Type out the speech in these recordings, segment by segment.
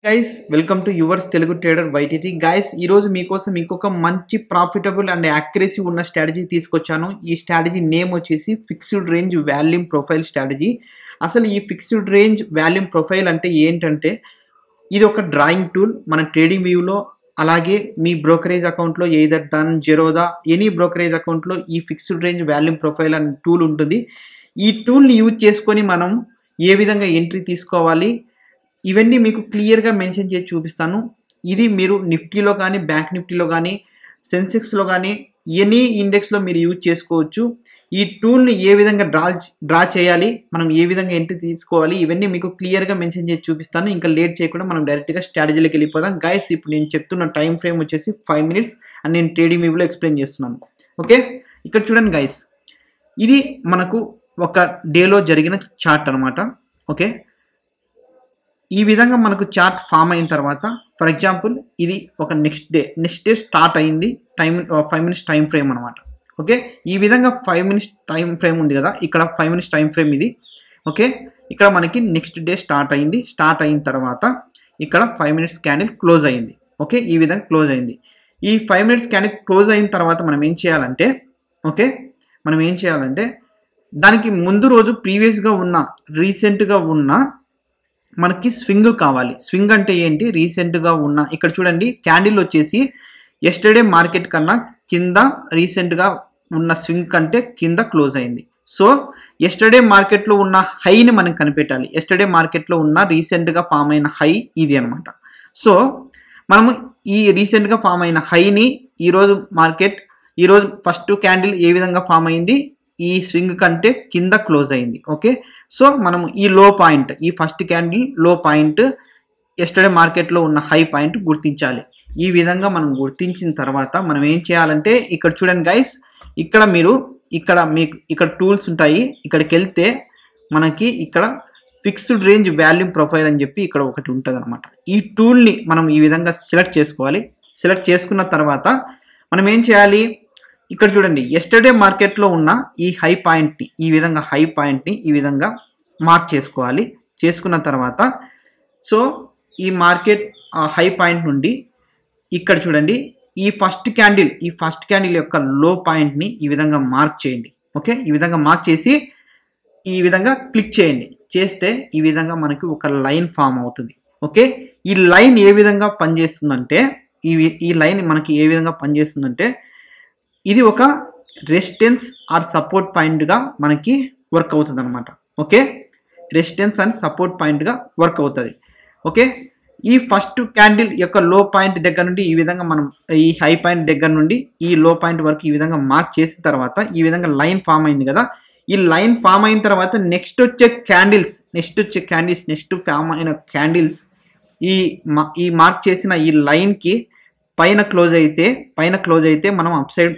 Guys welcome to yours Telugu trader YTT guys ఈరోజు మీకోసం ఇంకొక మంచి ప్రాఫిటబుల్ అండ్ యాక్యురసీ ఉన్న స్ట్రాటజీ తీసుకొచ్చాను. ఈ స్ట్రాటజీ నేమ్ వచ్చేసి fixed range volume profile strategy. అసలు ఈ ఫిక్స్డ్ రేంజ్ వాల్యూమ్ ప్రొఫైల్ అంటే ఏంటంటే ఇది ఒక డ్రాయింగ్ టూల్. మన ట్రేడింగ్ వ్యూలో అలాగే మీ బ్రోకరేజ్ అకౌంట్లో either Dhan Zerodha any brokerage అకౌంట్లో ఈ ఫిక్స్డ్ రేంజ్ వాల్యూమ్ ప్రొఫైల్ అనే టూల్ ఉంటుంది. ఈ టూల్ని యూజ్ చేసుకొని మనం ఏ విధంగా ఎంట్రీ తీసుకోవాలి ఇవన్నీ మీకు క్లియర్గా మెన్షన్ చేసి చూపిస్తాను. ఇది మీరు నిఫ్టీలో కానీ బ్యాంక్ నిఫ్టీలో కానీ సెన్సెక్స్లో కానీ ఎనీ ఇండెక్స్లో మీరు యూజ్ చేసుకోవచ్చు. ఈ టూల్ని ఏ విధంగా డ్రా చేయాలి, మనం ఏ విధంగా ఎంట్రీ తీసుకోవాలి ఇవన్నీ మీకు క్లియర్గా మెన్షన్ చేసి చూపిస్తాను. ఇంకా లేట్ చేయకుండా మనం డైరెక్ట్గా స్ట్రాటజీలోకి వెళ్ళిపోదాం. గైస్ ఇప్పుడు నేను చెప్తున్న టైం ఫ్రేమ్ వచ్చేసి 5 minutes అని నేను ట్రేడింగ్ వ్యూలో ఎక్స్ప్లెయిన్ చేస్తున్నాను. ఓకే, ఇక్కడ చూడండి గైస్, ఇది మనకు ఒక డేలో జరిగిన చార్ట్ అనమాట. ఓకే, ఈ విధంగా మనకు చార్ట్ ఫామ్ అయిన తర్వాత ఫర్ ఎగ్జాంపుల్ ఇది ఒక నెక్స్ట్ డే స్టార్ట్ అయింది. 5 minutes టైం ఫ్రేమ్ అనమాట. ఓకే, ఈ విధంగా 5 minutes టైం ఫ్రేమ్ ఉంది కదా, ఇక్కడ 5 minutes టైం ఫ్రేమ్ ఇది. ఓకే, ఇక్కడ మనకి నెక్స్ట్ డే స్టార్ట్ అయింది. స్టార్ట్ అయిన తర్వాత ఇక్కడ 5 minutes క్యాండిల్ క్లోజ్ అయింది. ఓకే, ఈ విధంగా క్లోజ్ అయింది. ఈ 5 minutes క్యాండిల్ క్లోజ్ అయిన తర్వాత మనం ఏం చేయాలంటే దానికి ముందు రోజు ప్రీవియస్గా ఉన్న రీసెంట్గా ఉన్న మనకి స్వింగ్ కావాలి. స్వింగ్ అంటే ఏంటి, రీసెంట్గా ఉన్న ఇక్కడ చూడండి క్యాండిల్ వచ్చేసి ఎస్టర్డే మార్కెట్ కన్నా కింద రీసెంట్గా ఉన్న స్వింగ్ కంటే కింద క్లోజ్ అయింది. సో ఎస్టర్డే మార్కెట్లో ఉన్న హైని మనం కనిపెట్టాలి. ఎస్టర్డే మార్కెట్లో ఉన్న రీసెంట్గా ఫామ్ అయిన హై ఇది అనమాట. సో మనము ఈ రీసెంట్గా ఫామ్ అయిన హైని ఈరోజు ఫస్ట్ క్యాండిల్ ఏ విధంగా ఫామ్ అయింది, ఈ స్వింగ్ కంటే కింద క్లోజ్ అయింది. ఓకే, సో మనము ఈ లో పాయింట్, ఈ ఫస్ట్ క్యాండిల్ లో పాయింట్ ఎస్టర్డే మార్కెట్లో ఉన్న హై పాయింట్ గుర్తించాలి. ఈ విధంగా మనం గుర్తించిన తర్వాత మనం ఏం చేయాలంటే ఇక్కడ చూడండి గైస్, ఇక్కడ టూల్స్ ఉంటాయి. ఇక్కడికి వెళ్తే మనకి ఇక్కడ ఫిక్స్డ్ రేంజ్ వాల్యూమ్ ప్రొఫైల్ అని చెప్పి ఇక్కడ ఒకటి ఉంటుంది అనమాట. ఈ టూల్ని మనం ఈ విధంగా సెలెక్ట్ చేసుకోవాలి. సెలెక్ట్ చేసుకున్న తర్వాత మనం ఏం చేయాలి, ఇక్కడ చూడండి ఎస్టర్డే మార్కెట్లో ఉన్న ఈ హై పాయింట్ని ఈ విధంగా మార్క్ చేసుకోవాలి. చేసుకున్న తర్వాత సో ఈ మార్కెట్ హై పాయింట్ నుండి ఇక్కడ చూడండి ఈ ఫస్ట్ క్యాండిల్ యొక్క లో పాయింట్ని ఈ విధంగా మార్క్ చేయండి. ఓకే, ఈ విధంగా మార్క్ చేసి ఈ విధంగా క్లిక్ చేయండి. చేస్తే ఈ విధంగా మనకి ఒక లైన్ ఫామ్ అవుతుంది. ఓకే, ఈ లైన్ ఏ విధంగా పనిచేస్తుందంటే ఈ లైన్ మనకి ఏ విధంగా పనిచేస్తుందంటే ఇది ఒక రెసిస్టెన్స్ ఆర్ సపోర్ట్ పాయింట్గా మనకి వర్క్ అవుతుంది అనమాట. ఓకే, రెసిస్టెన్స్ అండ్ సపోర్ట్ పాయింట్గా వర్క్ అవుతుంది. ఓకే, ఈ ఫస్ట్ క్యాండిల్ యొక్క లో పాయింట్ దగ్గర నుండి ఈ విధంగా మనం ఈ హై పాయింట్ దగ్గర నుండి ఈ లో పాయింట్ వరకు ఈ విధంగా మార్క్ చేసిన తర్వాత ఈ విధంగా లైన్ ఫామ్ అయింది కదా. ఈ లైన్ ఫామ్ అయిన తర్వాత నెక్స్ట్ ఫామ్ అయిన క్యాండిల్స్ ఈ మార్క్ చేసిన ఈ లైన్కి పైన క్లోజ్ అయితే మనం అప్ సైడ్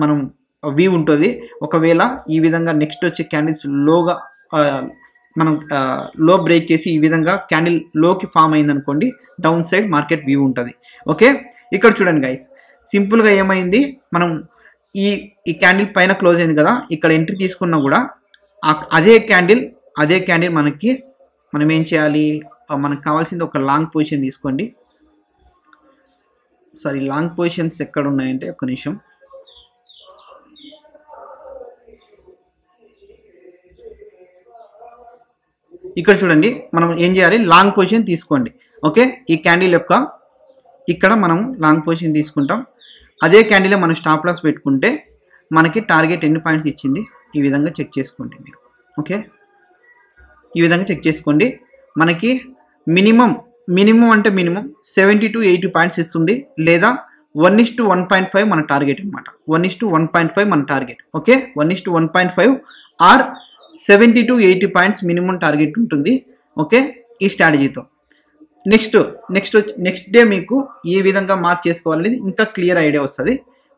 మనం వ్యూ ఉంటుంది. ఒకవేళ ఈ విధంగా నెక్స్ట్ వచ్చే క్యాండిల్స్ లోగా మనం లో బ్రేక్ చేసి ఈ విధంగా క్యాండిల్ లోకి ఫామ్ అయింది అనుకోండి, డౌన్ సైడ్ మార్కెట్ వ్యూ ఉంటుంది. ఓకే, ఇక్కడ చూడండి గైస్, సింపుల్గా ఏమైంది, మనం ఈ క్యాండిల్ పైన క్లోజ్ అయింది కదా, ఇక్కడ ఎంట్రీ తీసుకున్నా కూడా అదే క్యాండిల్ మనం ఏం చేయాలి, మనకు కావాల్సింది ఒక లాంగ్ పొజిషన్ తీసుకోండి. లాంగ్ పొజిషన్స్ ఎక్కడ ఉన్నాయంటే ఒక నిమిషం. ఇక్కడ చూడండి మనం ఏం చేయాలి, లాంగ్ పొజిషన్ తీసుకోండి. ఓకే, ఈ క్యాండిల్ యొక్క ఇక్కడ మనం లాంగ్ పొజిషన్ తీసుకుంటాం. అదే క్యాండిల్ మనం స్టాప్ లాస్ పెట్టుకుంటే మనకి టార్గెట్ ఎన్ని పాయింట్స్ ఇచ్చింది ఈ విధంగా చెక్ చేసుకోండి మీరు. ఓకే, ఈ విధంగా చెక్ చేసుకోండి. మనకి మినిమం అంటే మినిమం 70 to 80 పాయింట్స్ ఇస్తుంది, లేదా 1:1.5 మన టార్గెట్ అనమాట. 1:1.5 మన టార్గెట్. Okay, 1:1.5 or 70 to 80 points minimum target ఉంటుంది. ఓకే, ఈ స్ట్రాటజీతో నెక్స్ట్ డే మీకు ఏ విధంగా మార్క్ చేసుకోవాలనేది ఇంకా క్లియర్ ఐడియా వస్తుంది.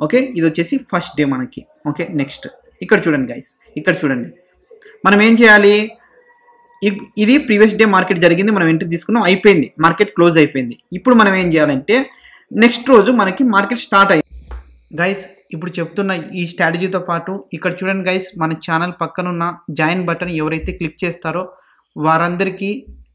ఓకే, ఇది వచ్చేసి ఫస్ట్ డే మనకి. ఓకే, నెక్స్ట్ ఇక్కడ చూడండి గైస్, మనం ఏం చేయాలి, ఇది ప్రీవియస్ డే మార్కెట్ జరిగింది, మనం ఎంట్రీ తీసుకున్నాం, అయిపోయింది, మార్కెట్ క్లోజ్ అయిపోయింది. ఇప్పుడు మనం ఏం చేయాలంటే నెక్స్ట్ రోజు మనకి మార్కెట్ స్టార్ట్ అయింది గైస్. ఇప్పుడు చెప్తున్న ఈ స్ట్రాటజీతో పాటు ఇక్కడ చూడండి గైస్, మన ఛానల్ పక్కనున్న జాయిన్ బటన్ ఎవరైతే క్లిక్ చేస్తారో వారందరికీ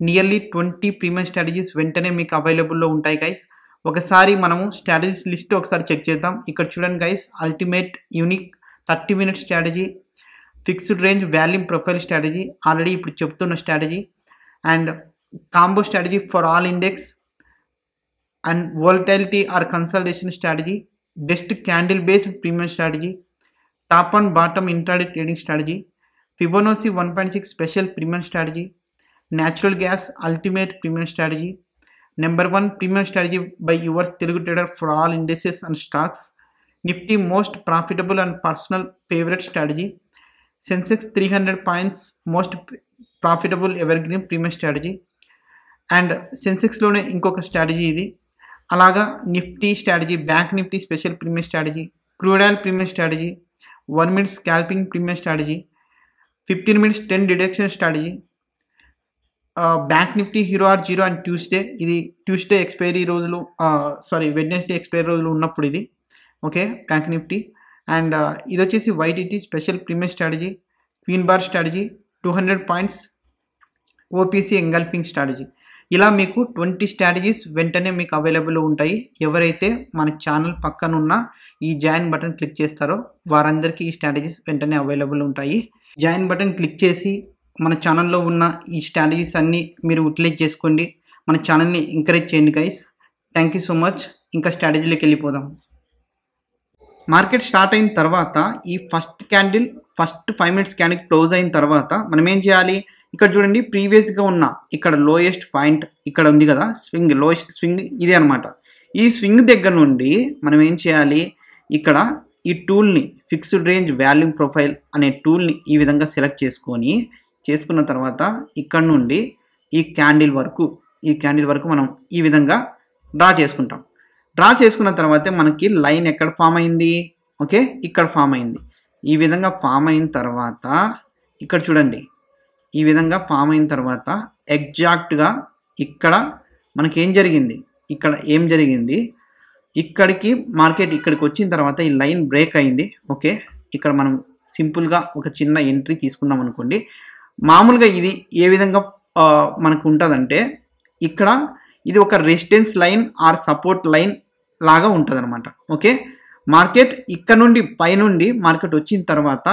నియర్లీ 20 ప్రీమియం స్ట్రాటజీస్ వెంటనే మీకు అవైలబుల్లో ఉంటాయి గైస్. ఒకసారి మనము స్ట్రాటజీస్ లిస్ట్ ఒకసారి చెక్ చేద్దాం. ఇక్కడ చూడండి guys, ultimate unique 30 minute strategy, fixed range volume profile strategy already ఇప్పుడు చెప్తున్న strategy, and combo strategy for all index and volatility or consultation strategy, best candle based premium strategy, top and bottom intraday trading strategy, Fibonacci 1.6 special premium strategy, natural gas ultimate premium strategy, number 1 premium strategy by yours Telugu trader for all indexes and stocks, Nifty most profitable and personal favourite strategy, Sensex 300 points most profitable evergreen premium strategy, and సెన్సెక్స్లోనే ఇంకొక strategy ఇది. అలాగా Nifty strategy, bank Nifty special premium strategy, crude oil premium strategy, 1 minute scalping premium strategy, 15 minutes 10 deduction strategy, bank Nifty hero or zero and Tuesday, ఇది Tuesday expiry రోజులు Wednesday expiry రోజులు ఉన్నప్పుడు ఇది. Okay, bank Nifty. And ఇది వచ్చేసి YTT special premium strategy, queen bar strategy, 200 points OPC engulfing strategy. ఇలా మీకు 20 strategies వెంటనే మీకు అవైలబుల్లో ఉంటాయి. ఎవరైతే మన ఛానల్ పక్కన ఉన్న ఈ జాయిన్ బటన్ క్లిక్ చేస్తారో వారందరికీ ఈ స్ట్రాటజీస్ వెంటనే అవైలబుల్ ఉంటాయి. జాయిన్ బటన్ క్లిక్ చేసి మన ఛానల్లో ఉన్న ఈ స్ట్రాటజీస్ అన్నీ మీరు యూటిలైజ్ చేసుకోండి. మన ఛానల్ని ఎంకరేజ్ చేయండి guys. Thank you so much. ఇంకా స్ట్రాటజీలోకి వెళ్ళిపోదాం. మార్కెట్ స్టార్ట్ అయిన తర్వాత ఈ ఫస్ట్ 5 మినిట్స్ క్యాండిల్ క్లోజ్ అయిన తర్వాత మనం ఏం చేయాలి? ఇక్కడ చూడండి, ప్రీవియస్గా ఉన్న ఇక్కడ లోయెస్ట్ పాయింట్ ఇక్కడ ఉంది కదా, స్వింగ్, లోయెస్ట్ స్వింగ్ ఇదే అనమాట. ఈ స్వింగ్ దగ్గర నుండి మనం ఏం చేయాలి? ఇక్కడ ఈ టూల్ని, ఫిక్స్డ్ రేంజ్ వాల్యూమ్ ప్రొఫైల్ అనే టూల్ని ఈ విధంగా సెలెక్ట్ చేసుకున్న తర్వాత ఇక్కడ నుండి ఈ క్యాండిల్ వరకు మనం ఈ విధంగా డ్రా చేసుకుంటాం. డ్రా చేసుకున్న తర్వాత మనకి లైన్ ఎక్కడ ఫామ్ అయింది? ఓకే, ఇక్కడ ఫామ్ అయింది. ఈ విధంగా ఫామ్ అయిన తర్వాత ఇక్కడ చూడండి, ఈ విధంగా ఫామ్ అయిన తర్వాత ఎగ్జాక్ట్గా ఇక్కడ మనకి ఏం జరిగింది? ఇక్కడికి మార్కెట్ ఇక్కడికి వచ్చిన తర్వాత ఈ లైన్ బ్రేక్ అయింది. ఓకే, ఇక్కడ మనం సింపుల్గా ఒక చిన్న ఎంట్రీ తీసుకుందాం అనుకోండి. మామూలుగా ఇది ఏ విధంగా మనకు ఉంటుందంటే, ఇక్కడ ఇది ఒక resistance line or support line లాగా ఉంటుంది అనమాట. ఓకే, మార్కెట్ ఇక్కడ నుండి పైనుండి మార్కెట్ వచ్చిన తర్వాత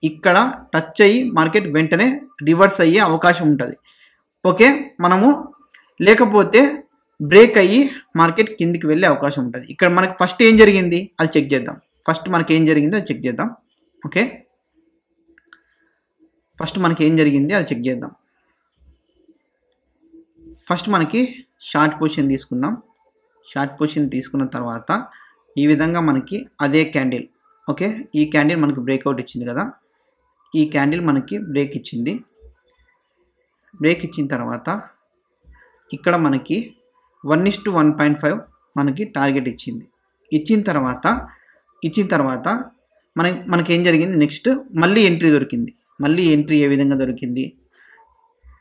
ఇక్కడ టచ్ అయ్యి మార్కెట్ వెంటనే రివర్స్ అయ్యే అవకాశం ఉంటుంది. ఓకే, మనము లేకపోతే బ్రేక్ అయ్యి మార్కెట్ కిందికి వెళ్ళే అవకాశం ఉంటుంది. ఇక్కడ మనకి ఫస్ట్ ఏం జరిగింది అది చెక్ చేద్దాం. ఓకే, ఫస్ట్ మనకి షార్ట్ పొజిషన్ తీసుకుందాం. షార్ట్ పొజిషన్ తీసుకున్న తర్వాత ఈ విధంగా మనకి అదే క్యాండిల్, ఓకే, ఈ క్యాండిల్ మనకి బ్రేక్అవుట్ ఇచ్చింది కదా, ఈ క్యాండిల్ మనకి బ్రేక్ ఇచ్చిన తర్వాత ఇక్కడ మనకి 1:1.5 మనకి టార్గెట్ ఇచ్చిన తర్వాత మనకి ఏం జరిగింది? నెక్స్ట్ మళ్ళీ ఎంట్రీ దొరికింది. ఏ విధంగా దొరికింది?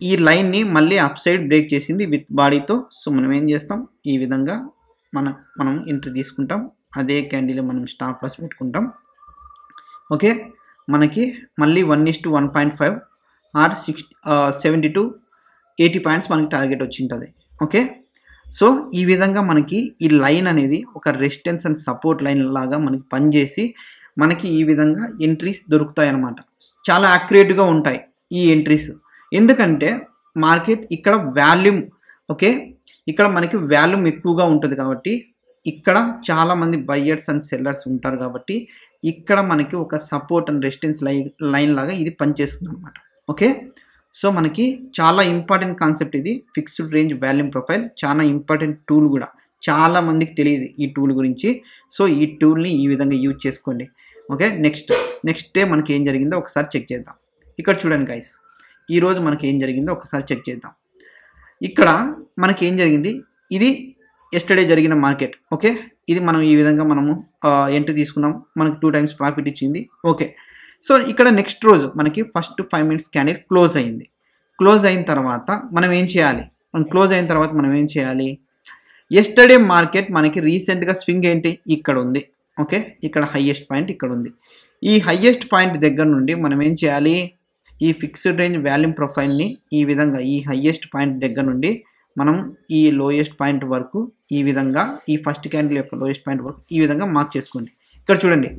ఈ లైన్ని మళ్ళీ అప్ సైడ్ బ్రేక్ చేసింది విత్ బాడీతో. సో మనం ఏం చేస్తాం? ఈ విధంగా మనం ఎంట్రీ తీసుకుంటాం. అదే క్యాండిల్ మనం స్టాప్ లాస్ పెట్టుకుంటాం. ఓకే, మనకి మళ్ళీ 1:1.5 ఆర్ 70 to 80 పాయింట్స్ మనకి టార్గెట్ వచ్చింటుంది. ఓకే, సో ఈ విధంగా మనకి ఈ లైన్ అనేది ఒక రెసిస్టెన్స్ అండ్ సపోర్ట్ లైన్ లాగా మనకి పనిచేసి మనకి ఈ విధంగా ఎంట్రీస్ దొరుకుతాయి అన్నమాట. చాలా యాక్యురేట్గా ఉంటాయి ఈ ఎంట్రీస్. ఎందుకంటే మార్కెట్ ఇక్కడ వాల్యూమ్, ఓకే, ఇక్కడ మనకి వాల్యూమ్ ఎక్కువగా ఉంటుంది కాబట్టి, ఇక్కడ చాలామంది బయ్యర్స్ అండ్ సెల్లర్స్ ఉంటారు కాబట్టి ఇక్కడ మనకి ఒక సపోర్ట్ అండ్ రెసిస్టెన్స్ లైన్ లాగా ఇది పనిచేస్తుంది అనమాట. ఓకే, సో మనకి చాలా ఇంపార్టెంట్ కాన్సెప్ట్ ఇది, ఫిక్స్డ్ రేంజ్ వాల్యూమ్ ప్రొఫైల్. చాలా ఇంపార్టెంట్ టూల్ కూడా, చాలా మందికి తెలియదు ఈ టూల్ గురించి. సో ఈ టూల్ని ఈ విధంగా యూజ్ చేసుకోండి. ఓకే, నెక్స్ట్ డే మనకి ఏం జరిగిందో ఒకసారి చెక్ చేద్దాం. ఇక్కడ చూడండి గైస్, ఈరోజు మనకి ఏం జరిగిందో ఒకసారి చెక్ చేద్దాం. ఇక్కడ మనకి ఏం జరిగింది? ఇది ఎస్టర్డే జరిగిన మార్కెట్. ఓకే, ఇది మనం ఈ విధంగా మనము ఎంట్రీ తీసుకున్నాం, మనకి 2 times ప్రాఫిట్ ఇచ్చింది. ఓకే, సో ఇక్కడ నెక్స్ట్ రోజు మనకి ఫస్ట్ 5 minutes క్యాండిల్ క్లోజ్ అయిన తర్వాత మనం ఏం చేయాలి? ఎస్టర్డే మార్కెట్ మనకి రీసెంట్గా స్వింగ్ ఏంటి? ఇక్కడ ఉంది. ఓకే, ఇక్కడ హైయెస్ట్ పాయింట్ ఇక్కడ ఉంది. ఈ హైయెస్ట్ పాయింట్ దగ్గర నుండి మనం ఏం చేయాలి? ఈ ఫిక్స్డ్ రేంజ్ వాల్యూమ్ ప్రొఫైల్ని ఈ విధంగా ఈ హైయెస్ట్ పాయింట్ దగ్గర నుండి మనం ఈ లోయెస్ట్ పాయింట్ వరకు ఈ విధంగా ఈ ఫస్ట్ క్యాండిల్ యొక్క లోయెస్ట్ పాయింట్ వరకు ఈ విధంగా మార్క్ చేసుకోండి. ఇక్కడ చూడండి,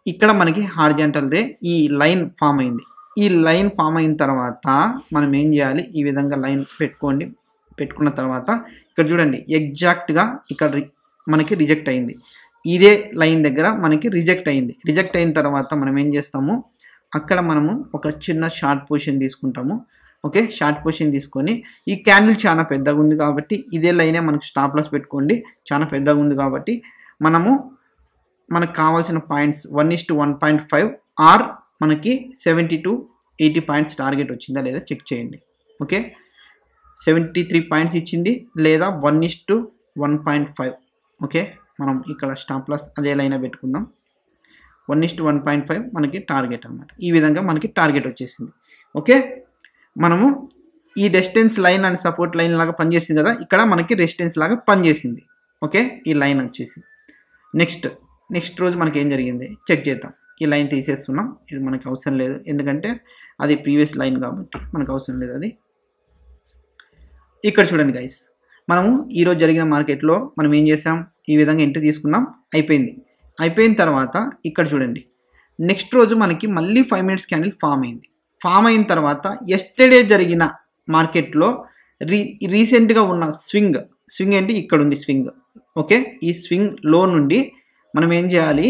ఇక్కడ మనకి హారిజాంటల్ రే ఈ లైన్ ఫామ్ అయింది. ఈ లైన్ ఫామ్ అయిన తర్వాత మనం ఏం చేయాలి, ఈ విధంగా లైన్ పెట్టుకోండి. పెట్టుకున్న తర్వాత ఇక్కడ చూడండి ఎగ్జాక్ట్గా ఇక్కడ మనకి రిజెక్ట్ అయింది. ఇదే లైన్ దగ్గర మనకి రిజెక్ట్ అయింది. రిజెక్ట్ అయిన తర్వాత మనం ఏం చేస్తాము, అక్కడ మనము ఒక చిన్న షార్ట్ పొజిషన్ తీసుకుంటాము. ఓకే, షార్ట్ పొజిషన్ తీసుకొని ఈ క్యాండిల్ చాలా పెద్దగా ఉంది కాబట్టి ఇదే లైనే మనకు స్టాప్ లాస్ పెట్టుకోండి. చాలా పెద్దగా ఉంది కాబట్టి మనకు కావాల్సిన పాయింట్స్ 1:1.5 ఆర్ మనకి 70 to 80 పాయింట్స్ టార్గెట్ వచ్చిందా లేదా చెక్ చేయండి. ఓకే, 73 పాయింట్స్ ఇచ్చింది లేదా 1:1.5. ఓకే, మనం ఇక్కడ స్టాప్ లాస్ అదే లైన్ పెట్టుకుందాం. 1:1.5 మనకి టార్గెట్ అన్నమాట. ఈ విధంగా మనకి టార్గెట్ వచ్చేసింది. ఓకే, మనము ఈ resistance line and support line లాగా పనిచేసింది కదా, ఇక్కడ మనకి రెసిస్టెన్స్ లాగా పనిచేసింది. ఓకే, ఈ లైన్ వచ్చేసి నెక్స్ట్ రోజు మనకి ఏం జరిగింది చెక్ చేద్దాం. ఈ లైన్ తీసేస్తున్నాం, ఇది మనకి అవసరం లేదు ఎందుకంటే అది ప్రీవియస్ లైన్ కాబట్టి మనకు అవసరం లేదు అది. ఇక్కడ చూడండి గైస్, మనము ఈరోజు జరిగిన మార్కెట్లో మనం ఏం చేసాం, ఈ విధంగా ఎంట్రీ తీసుకున్నాం, అయిపోయిన తర్వాత ఇక్కడ చూడండి నెక్స్ట్ రోజు మనకి మళ్ళీ 5 minutes క్యాండిల్ ఫామ్ అయింది. ఫామ్ అయిన తర్వాత ఎస్టర్డే జరిగిన మార్కెట్లో రీసెంట్గా ఉన్న స్వింగ్ ఏంటి, ఇక్కడ ఉంది స్వింగ్. ఓకే, ఈ స్వింగ్ లో నుండి మనం ఏం చేయాలి,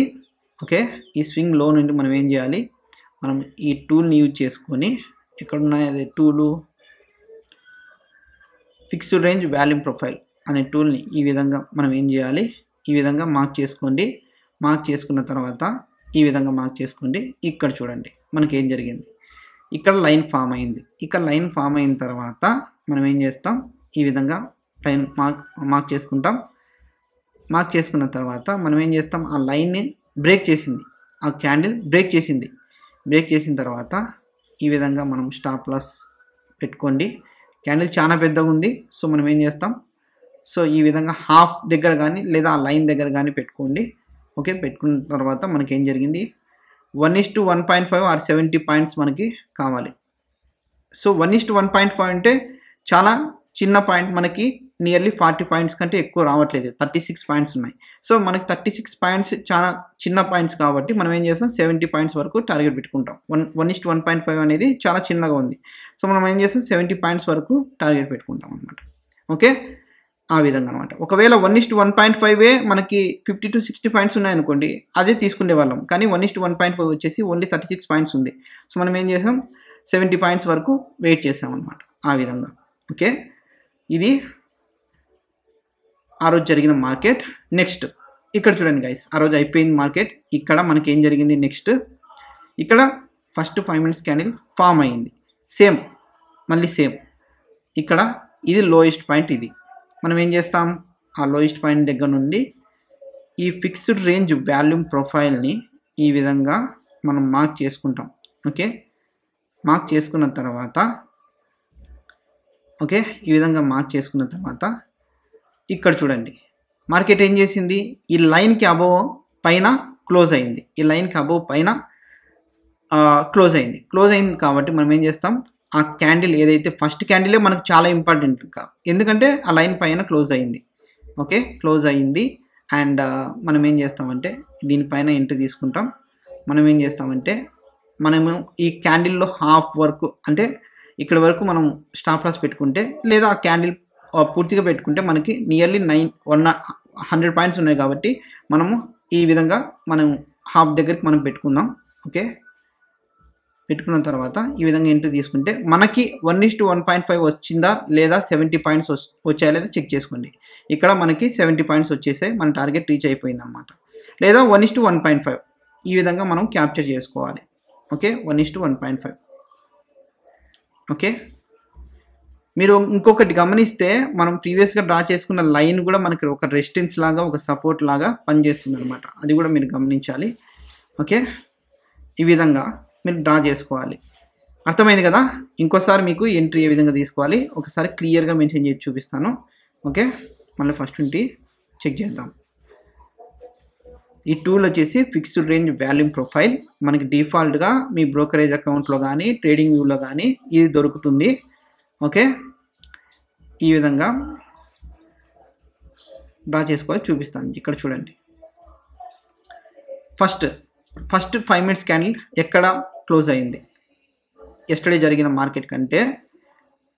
ఓకే, ఈ స్వింగ్ లో నుండి మనం ఏం చేయాలి, మనం ఈ టూల్ని యూజ్ చేసుకొని ఎక్కడున్నాయి అదే tool fixed range volume profile అనే టూల్ని ఈ విధంగా మనం ఏం చేయాలి, ఈ విధంగా మార్క్ చేసుకోండి. మార్క్ చేసుకున్న తర్వాత ఈ విధంగా మార్క్ చేసుకోండి. ఇక్కడ చూడండి మనకి ఏం జరిగింది, ఇక్కడ లైన్ ఫామ్ అయింది. ఇక్కడ లైన్ ఫామ్ అయిన తర్వాత మనం ఏం చేస్తాం, ఈ విధంగా లైన్ మార్క్ చేసుకుంటాం. మార్క్ చేసుకున్న తర్వాత మనం ఏం చేస్తాం, ఆ లైన్ని బ్రేక్ చేసింది, ఆ క్యాండిల్ బ్రేక్ చేసింది. బ్రేక్ చేసిన తర్వాత ఈ విధంగా మనం స్టాప్ లాస్ పెట్టుకోండి. క్యాండిల్ చాలా పెద్దగా ఉంది, సో మనం ఏం చేస్తాం, సో ఈ విధంగా హాఫ్ దగ్గర కానీ లేదా ఆ లైన్ దగ్గర కానీ పెట్టుకోండి. ఓకే, పెట్టుకున్న తర్వాత మనకి ఏం జరిగింది, 1:1.5 ఆర్ 70 పాయింట్స్ మనకి కావాలి. సో 1:1.5 అంటే చాలా చిన్న పాయింట్, మనకి నియర్లీ 40 పాయింట్స్ కంటే ఎక్కువ రావట్లేదు, 36 పాయింట్స్ ఉన్నాయి. సో మనకి 36 పాయింట్స్ చాలా చిన్న పాయింట్స్ కాబట్టి మనం ఏం చేస్తాం, 70 పాయింట్స్ వరకు టార్గెట్ పెట్టుకుంటాం. 1:1.5 అనేది చాలా చిన్నగా ఉంది, సో మనం ఏం చేస్తాం 70 పాయింట్స్ వరకు టార్గెట్ పెట్టుకుంటాం అనమాట. ఓకే, ఆ విధంగా అనమాట. ఒకవేళ 1:1.5 మనకి 50 to 60 పాయింట్స్ ఉన్నాయనుకోండి, అదే తీసుకునే వాళ్ళం. కానీ 1:1.5 వచ్చేసి ఓన్లీ 36 పాయింట్స్ ఉంది, సో మనం ఏం చేసాం 70 పాయింట్స్ వరకు వెయిట్ చేసాం అనమాట. ఆ విధంగా. ఓకే, ఇది ఆ రోజు జరిగిన మార్కెట్. నెక్స్ట్ ఇక్కడ చూడండి గైస్, ఆ రోజు అయిపోయింది మార్కెట్. ఇక్కడ మనకి ఏం జరిగింది, నెక్స్ట్ ఇక్కడ ఫస్ట్ 5 minutes క్యాండిల్ ఫామ్ అయ్యింది. మళ్ళీ సేమ్ ఇక్కడ ఇది లోయెస్ట్ పాయింట్. ఇది మనం ఏం చేస్తాం, ఆ లోయెస్ట్ పాయింట్ దగ్గర నుండి ఈ ఫిక్స్డ్ రేంజ్ వాల్యూమ్ ప్రొఫైల్ని ఈ విధంగా మనం మార్క్ చేసుకుంటాం. ఓకే, మార్క్ చేసుకున్న తర్వాత ఓకే, ఈ విధంగా మార్క్ చేసుకున్న తర్వాత ఇక్కడ చూడండి మార్కెట్ ఏం చేసింది, ఈ లైన్కి అబోవ్ పైన క్లోజ్ అయింది. ఈ లైన్కి అబోవ్ పైన క్లోజ్ అయింది కాబట్టి మనం ఏం చేస్తాం, ఆ క్యాండిల్ ఏదైతే ఫస్ట్ క్యాండిలే మనకు చాలా ఇంపార్టెంట్, ఎందుకంటే ఆ లైన్ పైన క్లోజ్ అయింది. ఓకే, క్లోజ్ అయింది. అండ్ మనం ఏం చేస్తామంటే దీనిపైన ఎంట్రీ తీసుకుంటాం. మనం ఏం చేస్తామంటే మనము ఈ క్యాండిల్లో హాఫ్ వరకు, అంటే ఇక్కడ వరకు మనం స్టాప్ లాస్ పెట్టుకుంటే లేదా ఆ క్యాండిల్ పూర్తిగా పెట్టుకుంటే మనకి నియర్లీ 100 పాయింట్స్ ఉన్నాయి కాబట్టి మనము ఈ విధంగా మనం హాఫ్ దగ్గరికి మనం పెట్టుకుందాం. ఓకే, పెట్టుకున్న తర్వాత ఈ విధంగా ఎంట్రీ తీసుకుంటే మనకి 1:1.5 వచ్చిందా లేదా 70 పాయింట్స్ వచ్చాయా లేదా చెక్ చేసుకోండి. ఇక్కడ మనకి 70 పాయింట్స్ వచ్చేసాయి, మన టార్గెట్ రీచ్ అయిపోయింది అన్నమాట. లేదా 1:1.5 ఈ విధంగా మనం క్యాప్చర్ చేసుకోవాలి. ఓకే, 1:1.5. ఓకే, మీరు ఇంకొకటి గమనిస్తే మనం ప్రీవియస్గా డ్రా చేసుకున్న లైన్ కూడా మనకి ఒక రెసిస్టెన్స్ లాగా ఒక సపోర్ట్ లాగా పనిచేస్తుంది అనమాట, అది కూడా మీరు గమనించాలి. ఓకే, ఈ విధంగా మీరు డ్రా చేసుకోవాలి. అర్థమైంది కదా. ఇంకోసారి మీకు ఎంట్రీ ఏ విధంగా తీసుకోవాలి ఒకసారి క్లియర్గా మెన్షన్ చేసి చూపిస్తాను. ఓకే, మళ్ళీ ఫస్ట్ నుండి చెక్ చేద్దాం. ఈ టూల్ వచ్చేసి ఫిక్స్డ్ రేంజ్ వాల్యూమ్ ప్రొఫైల్. మనకి డిఫాల్ట్గా మీ బ్రోకరేజ్ అకౌంట్లో కానీ ట్రేడింగ్ వ్యూలో కానీ ఇది దొరుకుతుంది. ఓకే, ఈ విధంగా డ్రా చేసుకోవాలి, చూపిస్తాను. ఇక్కడ చూడండి, ఫస్ట్ 5 మినిట్స్ క్యాండిల్ ఎక్కడ క్లోజ్ అయింది, ఎస్టర్డే జరిగిన మార్కెట్ కంటే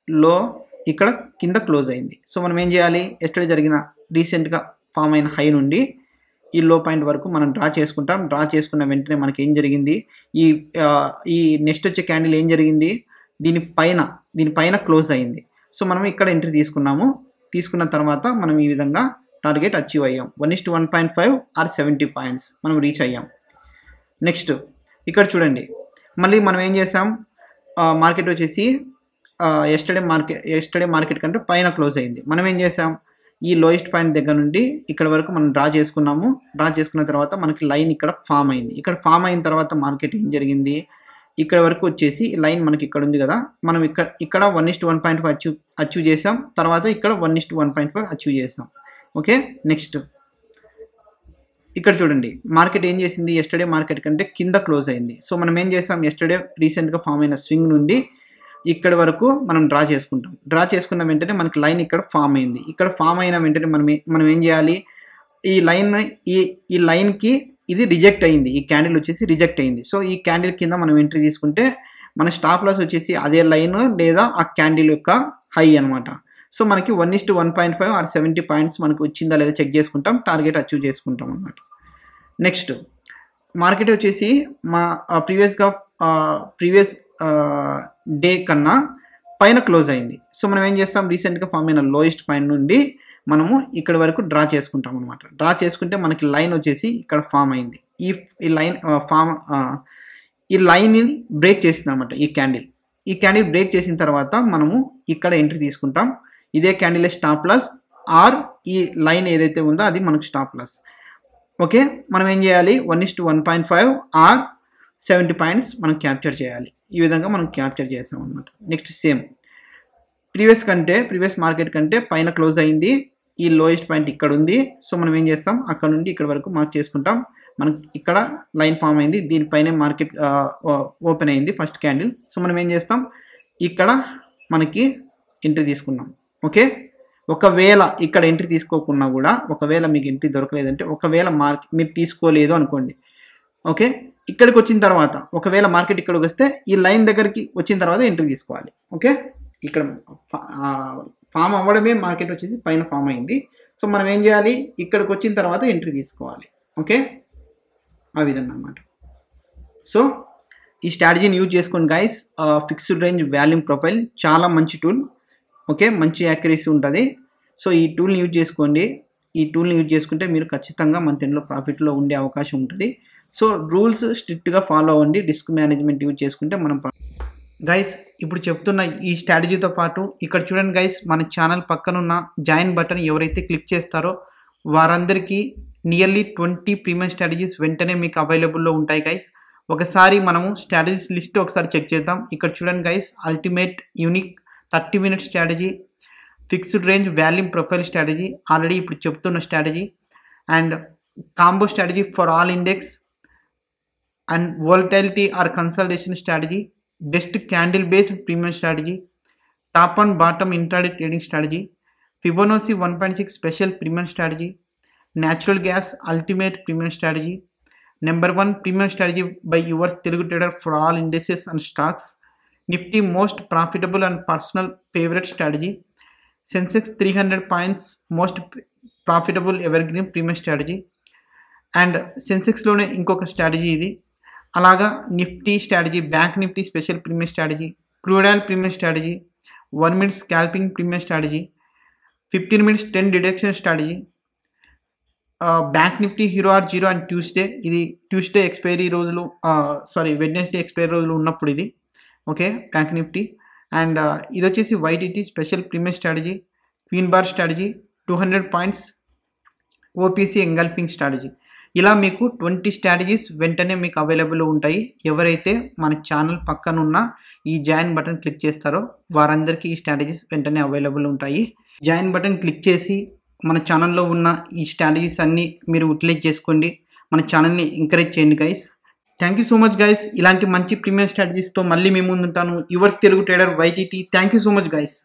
లో ఇక్కడ కింద క్లోజ్ అయింది. సో మనం ఏం చేయాలి, ఎస్టర్డే జరిగిన రీసెంట్గా ఫామ్ అయిన హై నుండి ఈ లో పాయింట్ వరకు మనం డ్రా చేసుకుంటాం. డ్రా చేసుకున్న వెంటనే మనకి ఏం జరిగింది, ఈ నెక్స్ట్ వచ్చే క్యాండిల్ ఏం జరిగింది, దీనిపైన క్లోజ్ అయింది. సో మనం ఇక్కడ ఎంట్రీ తీసుకున్న తర్వాత మనం ఈ విధంగా టార్గెట్ అచీవ్ అయ్యాం. 1:1.5 ఆర్ 70 పాయింట్స్ మనం రీచ్ అయ్యాం. నెక్స్ట్ ఇక్కడ చూడండి, మళ్ళీ మనం ఏం చేసాం, మార్కెట్ వచ్చేసి ఎస్టర్డే మార్కెట్ కంటే పైన క్లోజ్ అయింది. మనం ఏం చేసాం, ఈ లోయెస్ట్ పాయింట్ దగ్గర నుండి ఇక్కడ వరకు మనం డ్రా చేసుకున్నాము. డ్రా చేసుకున్న తర్వాత మనకి లైన్ ఇక్కడ ఫామ్ అయింది. ఇక్కడ ఫామ్ అయిన తర్వాత మార్కెట్ ఏం జరిగింది, ఇక్కడ వరకు వచ్చేసి లైన్ మనకి ఇక్కడ ఉంది కదా, మనం ఇక్కడ 1:1.5 అచీవ్ చేసాం. తర్వాత ఇక్కడ 1:1.5 అచీవ్ చేసాం. ఓకే, నెక్స్ట్ ఇక్కడ చూడండి, మార్కెట్ ఏం చేసింది, ఎస్టర్డే మార్కెట్ కంటే కింద క్లోజ్ అయింది. సో మనం ఏం చేసాం, ఎస్టర్డే రీసెంట్గా ఫామ్ అయిన స్వింగ్ నుండి ఇక్కడ వరకు మనం డ్రా చేసుకుంటాం. డ్రా చేసుకున్న వెంటనే మనకి లైన్ ఇక్కడ ఫామ్ అయింది. ఇక్కడ ఫామ్ అయిన వెంటనే మనం ఏం చేయాలి, ఈ లైన్కి ఇది రిజెక్ట్ అయింది, ఈ క్యాండిల్ వచ్చేసి రిజెక్ట్ అయింది. సో ఈ క్యాండిల్ కింద మనం ఎంట్రీ తీసుకుంటే మన స్టాప్ లాస్ వచ్చేసి అదే లైన్ లేదా ఆ క్యాండిల్ యొక్క హై అనమాట. సో మనకి 1:1.5 ఆర్ 70 పాయింట్స్ మనకు వచ్చిందా లేదా చెక్ చేసుకుంటాం, టార్గెట్ అచీవ్ చేసుకుంటాం అనమాట. నెక్స్ట్ మార్కెట్ వచ్చేసి మా ప్రీవియస్ డే కన్నా పైన క్లోజ్ అయింది. సో మనం ఏం చేస్తాం, రీసెంట్గా ఫామ్ అయిన లోయెస్ట్ పాయింట్ నుండి మనము ఇక్కడ వరకు డ్రా చేసుకుంటాం అనమాట. డ్రా చేసుకుంటే మనకి లైన్ వచ్చేసి ఇక్కడ ఫామ్ అయింది. ఈ లైన్ని బ్రేక్ చేసింది అనమాట ఈ క్యాండిల్ బ్రేక్ చేసిన తర్వాత మనము ఇక్కడ ఎంట్రీ తీసుకుంటాం. ఇదే క్యాండిల్ స్టాప్ లాస్ ఆర్ ఈ లైన్ ఏదైతే ఉందో అది మనకు స్టాప్ లాస్. ఓకే, మనం ఏం చేయాలి, 1:1.5 ఆర్ 70 పాయింట్స్ మనం క్యాప్చర్ చేయాలి. ఈ విధంగా మనం క్యాప్చర్ చేసాం అనమాట. నెక్స్ట్ సేమ్ ప్రీవియస్ మార్కెట్ కంటే పైన క్లోజ్ అయింది. ఈ లోయెస్ట్ పాయింట్ ఇక్కడ ఉంది. సో మనం ఏం చేస్తాం, అక్కడ నుండి ఇక్కడ వరకు మార్క్ చేసుకుంటాం. మనకి ఇక్కడ లైన్ ఫామ్ అయింది, దీనిపైనే మార్కెట్ ఓపెన్ అయింది ఫస్ట్ క్యాండిల్. సో మనం ఏం చేస్తాం, ఇక్కడ మనకి ఎంట్రీ తీసుకున్నాం. ఓకే, ఒకవేళ ఇక్కడ ఎంట్రీ తీసుకోకున్నా కూడా, ఒకవేళ మీకు ఎంట్రీ దొరకలేదంటే, ఒకవేళ మీరు తీసుకోలేదు అనుకోండి. ఓకే, ఇక్కడికి వచ్చిన తర్వాత ఒకవేళ మార్కెట్ ఇక్కడికి వస్తే ఈ లైన్ దగ్గరికి వచ్చిన తర్వాత ఎంట్రీ తీసుకోవాలి. ఓకే, ఇక్కడ ఫామ్ అవ్వడమే మార్కెట్ వచ్చేసి పైన ఫామ్ అయింది. సో మనం ఏం చేయాలి, ఇక్కడికి వచ్చిన తర్వాత ఎంట్రీ తీసుకోవాలి. ఓకే, ఆ విధంగా అన్నమాట. సో ఈ స్ట్రాటజీని యూజ్ చేసుకోండి guys. Fixed range volume profile చాలా మంచి టూల్. ఓకే, మంచి యాక్యురసీ ఉంటుంది. సో ఈ టూల్ని యూజ్ చేసుకోండి. ఈ టూల్ని యూజ్ చేసుకుంటే మీరు ఖచ్చితంగా మంత్ ఎండ్లో ప్రాఫిట్లో ఉండే అవకాశం ఉంటుంది. సో రూల్స్ స్ట్రిక్ట్గా ఫాలో అవ్వండి. రిస్క్ మేనేజ్మెంట్ యూజ్ చేసుకుంటే మనం గైస్ ఇప్పుడు చెప్తున్న ఈ స్ట్రాటజీతో పాటు ఇక్కడ చూడండి గైస్, మన ఛానల్ పక్కనున్న జాయిన్ బటన్ ఎవరైతే క్లిక్ చేస్తారో వారందరికీ నియర్లీ 20 ప్రీమియం స్ట్రాటజీస్ వెంటనే మీకు అవైలబుల్లో ఉంటాయి గైస్. ఒకసారి మనము స్ట్రాటజీస్ లిస్ట్ ఒకసారి చెక్ చేద్దాం. ఇక్కడ చూడండి guys, ultimate unique 30 minute strategy, fixed range volume profile strategy already ఇప్పుడు చెప్తున్న strategy, and combo strategy for all index and volatility or consultation strategy, best candle based premium strategy, top and bottom intraday trading strategy, Fibonacci 1.6 special premium strategy, natural gas ultimate premium strategy, number 1 premium strategy by yours Telugu trader for all indexes and stocks, Nifty most profitable and personal favourite strategy, Sensex 300 points most profitable evergreen premium strategy, and సెన్సెక్స్లోనే ఇంకొక strategy ఇది. అలాగా Nifty strategy, bank Nifty special premium strategy, crude oil premium strategy, 1 minute scalping premium strategy, 15 minutes 10 deduction strategy, bank Nifty hero or zero and Tuesday, ఇది Tuesday expiry రోజులు Wednesday expiry రోజులు ఉన్నప్పుడు ఇది. Okay, bank Nifty. And ఇది వచ్చేసి YTT special premium strategy, queen bar strategy, 200 points OPC engulfing strategy. ఇలా మీకు 20 strategies వెంటనే మీకు అవైలబుల్ ఉంటాయి. ఎవరైతే మన ఛానల్ పక్కనున్న ఈ జాయిన్ బటన్ క్లిక్ చేస్తారో వారందరికీ ఈ స్ట్రాటజీస్ వెంటనే అవైలబుల్ ఉంటాయి. జాయిన్ బటన్ క్లిక్ చేసి మన ఛానల్లో ఉన్న ఈ స్ట్రాటజీస్ అన్నీ మీరు యూటిలైజ్ చేసుకోండి. మన ఛానల్ని ఎంకరేజ్ చేయండి guys. Thank you so much guys. ఇలాంటి మంచి ప్రీమియం స్ట్రాటజీస్తో మళ్ళీ మేము ముందుంటాను. Yours Telugu trader YTT. Thank you so much guys.